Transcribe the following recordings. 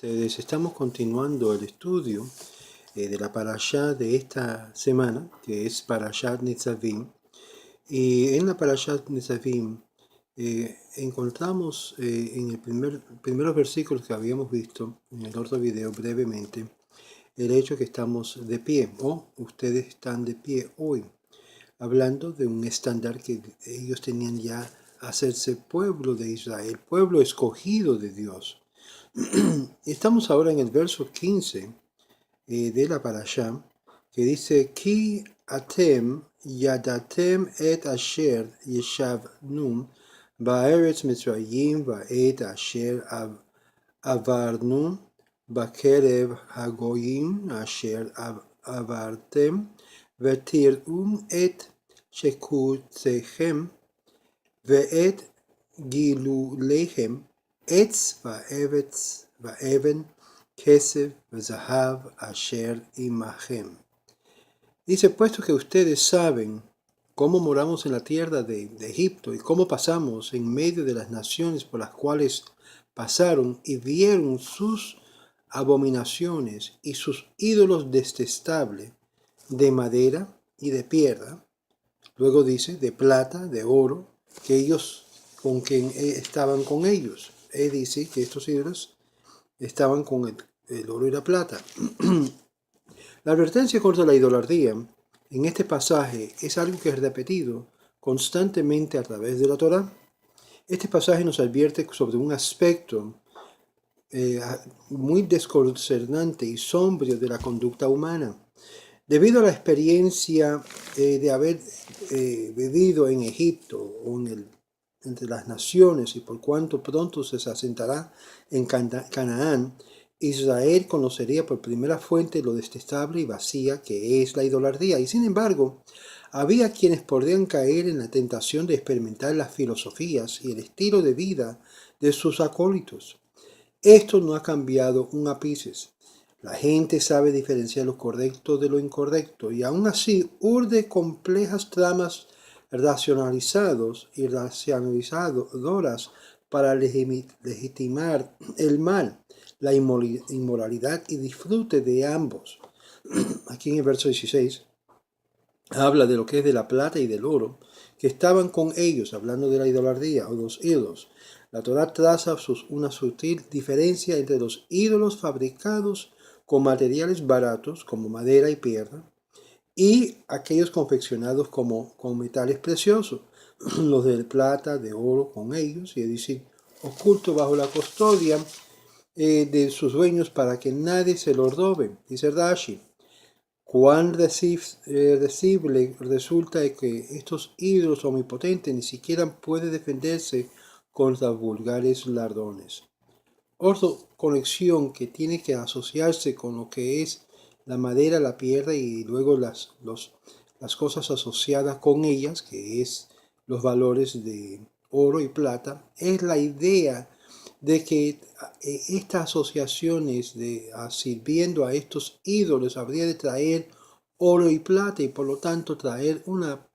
ustedes. Estamos continuando el estudio de la parashá de esta semana, que es Parashat Nitzavim. Y en la Parashat Nitzavim encontramos en el primeros versículos que habíamos visto en el otro video brevemente, el hecho que estamos de pie, o ustedes están de pie hoy, hablando de un estándar que ellos tenían ya, hacerse pueblo de Israel, pueblo escogido de Dios. Estamos ahora en el verso 15 de la parashá, que dice, Ki atem yadatem et asher yeshavnum ba'eretz Mitzrayim va'et asher avarnu ba'kerev hagoyim asher avartem vetir'um et shekutechem ve'et gilulechem Etz va'even kesef v'zahav asher imachem. Dice, puesto que ustedes saben cómo moramos en la tierra de Egipto y cómo pasamos en medio de las naciones por las cuales pasaron y vieron sus abominaciones y sus ídolos detestables de madera y de piedra, luego dice, de plata, de oro, que ellos con quien estaban con ellos. Él dice que estos ídolos estaban con el oro y la plata. La advertencia contra la idolatría en este pasaje es algo que es repetido constantemente a través de la Torá. Este pasaje nos advierte sobre un aspecto muy desconcertante y sombrío de la conducta humana. Debido a la experiencia de haber vivido en Egipto o entre las naciones y por cuanto pronto se asentará en Canaán, Israel conocería por primera fuente lo detestable y vacía que es la idolatría. Y sin embargo, había quienes podrían caer en la tentación de experimentar las filosofías y el estilo de vida de sus acólitos. Esto no ha cambiado un ápice. La gente sabe diferenciar lo correcto de lo incorrecto y aún así urde complejas tramas racionalizadas y racionalizadoras para legitimar el mal, la inmoralidad y disfrute de ambos. Aquí en el verso 16 habla de lo que es de la plata y del oro, que estaban con ellos, hablando de la idolatría o los ídolos. La Torá traza una sutil diferencia entre los ídolos fabricados con materiales baratos como madera y piedra y aquellos confeccionados con metales preciosos, los de plata, de oro con ellos, y es decir, oculto bajo la custodia de sus dueños para que nadie se los robe. Dice Rashi, cuán recible resulta que estos ídolos omnipotentes ni siquiera pueden defenderse contra vulgares ladrones. Otra conexión que tiene que asociarse con lo que es la madera, la piedra y luego las cosas asociadas con ellas, que es los valores de oro y plata, es la idea de que estas asociaciones sirviendo a estos ídolos habría de traer oro y plata y por lo tanto traer una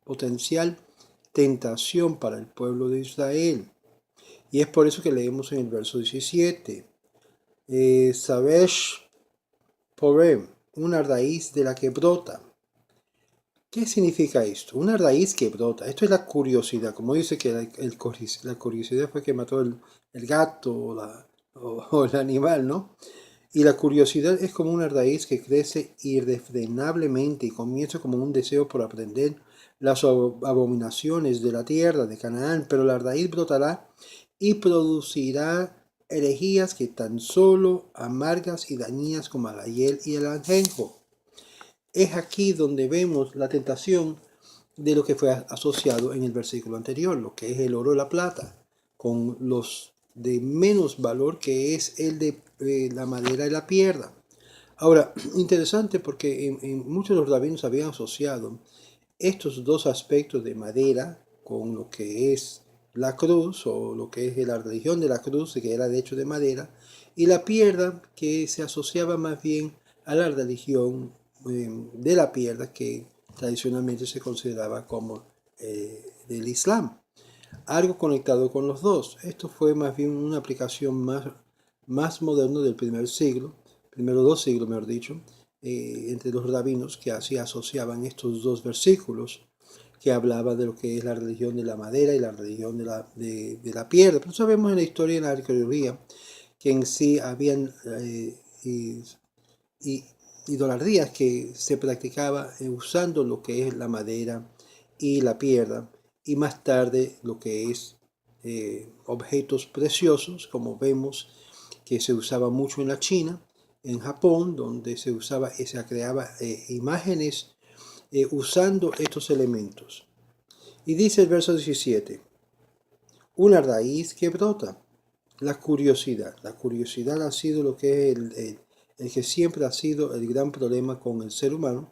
potencial tentación para el pueblo de Israel. Y es por eso que leemos en el verso 17, Sabesh Porem, una raíz de la que brota. ¿Qué significa esto? Una raíz que brota. Esto es la curiosidad. Como dice que la curiosidad fue que mató el gato o el animal, ¿no? Y la curiosidad es como una raíz que crece irrefrenablemente y comienza como un deseo por aprender las abominaciones de la tierra de Canaán, pero la raíz brotará y producirá herejías que tan solo amargas y dañinas como la hiel y el ajenjo. Es aquí donde vemos la tentación de lo que fue asociado en el versículo anterior, lo que es el oro y la plata, con los de menos valor que es el de la madera y la piedra. Ahora, interesante porque en muchos de los rabinos habían asociado estos dos aspectos de madera con lo que es la cruz o lo que es la religión de la cruz, que era de hecho de madera, y la piedra que se asociaba más bien a la religión de la piedra que tradicionalmente se consideraba como del Islam. Algo conectado con los dos. Esto fue más bien una aplicación más más moderno del primero 2 siglos, mejor dicho, entre los rabinos que así asociaban estos dos versículos que hablaba de lo que es la religión de la madera y la religión de la piedra. Pero sabemos en la historia y en la arqueología que en sí habían idolatrías que se practicaba usando lo que es la madera y la piedra, y más tarde lo que es objetos preciosos, como vemos que se usaba mucho en la China, en Japón, donde se usaba y se creaba imágenes usando estos elementos. Y dice el verso 17, una raíz que brota, la curiosidad. La curiosidad ha sido lo que es el que siempre ha sido el gran problema con el ser humano,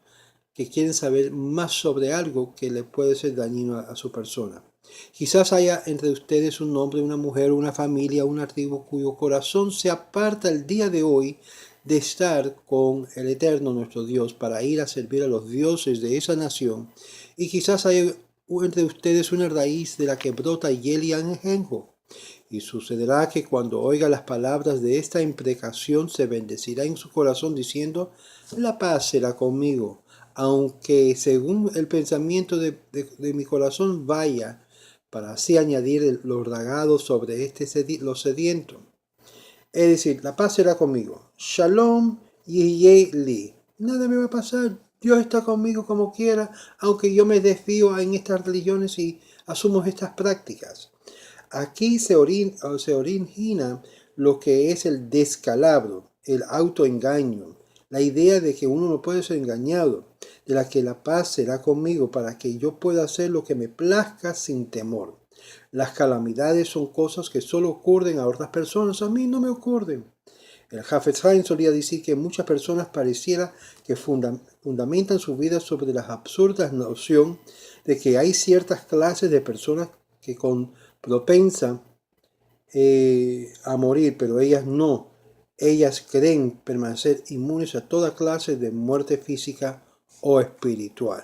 que quieren saber más sobre algo que le puede ser dañino a su persona. Quizás haya entre ustedes un hombre, una mujer, una familia, una tribu cuyo corazón se aparta el día de hoy de estar con el Eterno nuestro Dios para ir a servir a los dioses de esa nación. Y quizás haya entre ustedes una raíz de la que brota hiel y ajenjo. Y sucederá que cuando oiga las palabras de esta imprecación se bendecirá en su corazón diciendo, la paz será conmigo, aunque según el pensamiento de mi corazón vaya, para así añadir los dragados sobre los sedientos. Es decir, la paz será conmigo. Shalom yihye li. Nada me va a pasar. Dios está conmigo como quiera, aunque yo me desvío en estas religiones y asumo estas prácticas. Aquí se origina lo que es el descalabro, el autoengaño, la idea de que uno no puede ser engañado, de la que la paz será conmigo para que yo pueda hacer lo que me plazca sin temor. Las calamidades son cosas que solo ocurren a otras personas, a mí no me ocurren. El Hafez Haim solía decir que muchas personas pareciera que fundamentan su vida sobre la absurda noción de que hay ciertas clases de personas que con propensa a morir, pero ellas no. Ellas creen permanecer inmunes a toda clase de muerte física o espiritual.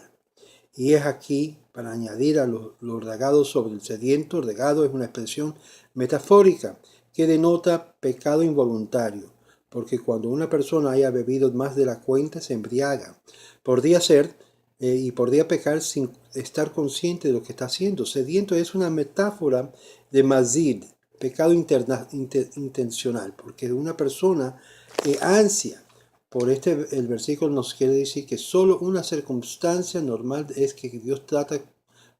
Y es aquí, para añadir a los regados sobre el sediento, regado es una expresión metafórica que denota pecado involuntario, porque cuando una persona haya bebido más de la cuenta se embriaga. Podría ser y podría pecar sin estar consciente de lo que está haciendo. Sediento es una metáfora de mazid, pecado intencional, porque una persona ansia. Por el versículo nos quiere decir que solo una circunstancia normal es que Dios trata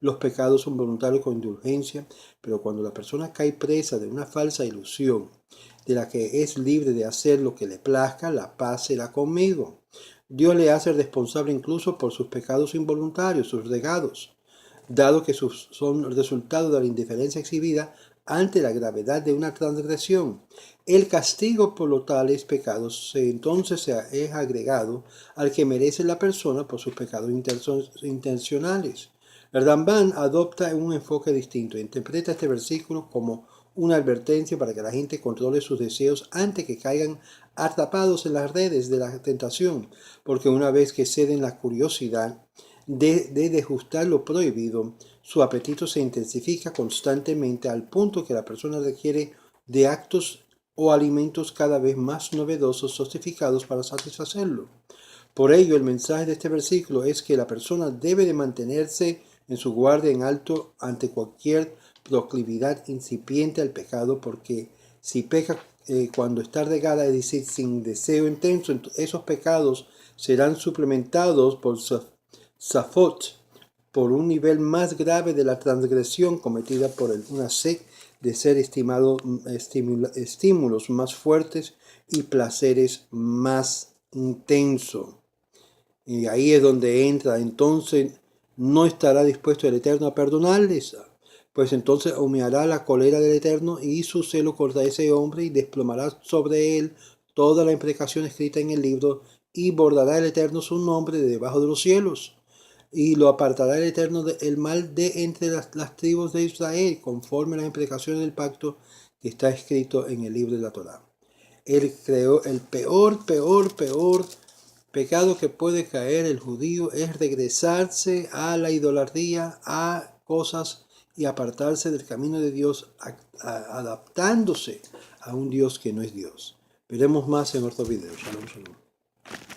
los pecados involuntarios con indulgencia, pero cuando la persona cae presa de una falsa ilusión, de la que es libre de hacer lo que le plazca, la paz será conmigo. Dios le hace responsable incluso por sus pecados involuntarios, sus regados, dado que son el resultado de la indiferencia exhibida ante la gravedad de una transgresión. El castigo por los tales pecados entonces es agregado al que merece la persona por sus pecados intencionales. El Ramban adopta un enfoque distinto. Interpreta este versículo como una advertencia para que la gente controle sus deseos antes que caigan atrapados en las redes de la tentación, porque una vez que ceden la curiosidad de degustar lo prohibido, su apetito se intensifica constantemente al punto que la persona requiere de actos o alimentos cada vez más novedosos, sofisticados para satisfacerlo. Por ello, el mensaje de este versículo es que la persona debe de mantenerse en su guardia en alto ante cualquier proclividad incipiente al pecado, porque si peca cuando está regada, es decir, sin deseo intenso, esos pecados serán suplementados por Safot, por un nivel más grave de la transgresión cometida por una sed de ser estímulos más fuertes y placeres más intensos. Y ahí es donde entra, entonces no estará dispuesto el Eterno a perdonarles, pues entonces humeará la cólera del Eterno y su celo contra ese hombre y desplomará sobre él toda la imprecación escrita en el libro y bordará el Eterno su nombre de debajo de los cielos y lo apartará el Eterno el mal de entre las tribus de Israel conforme a las imprecaciones del pacto que está escrito en el libro de la Torá. Él creó el peor pecado que puede caer el judío es regresarse a la idolatría, a cosas y apartarse del camino de Dios, adaptándose a un Dios que no es Dios. Veremos más en otro video. Shalom, shalom.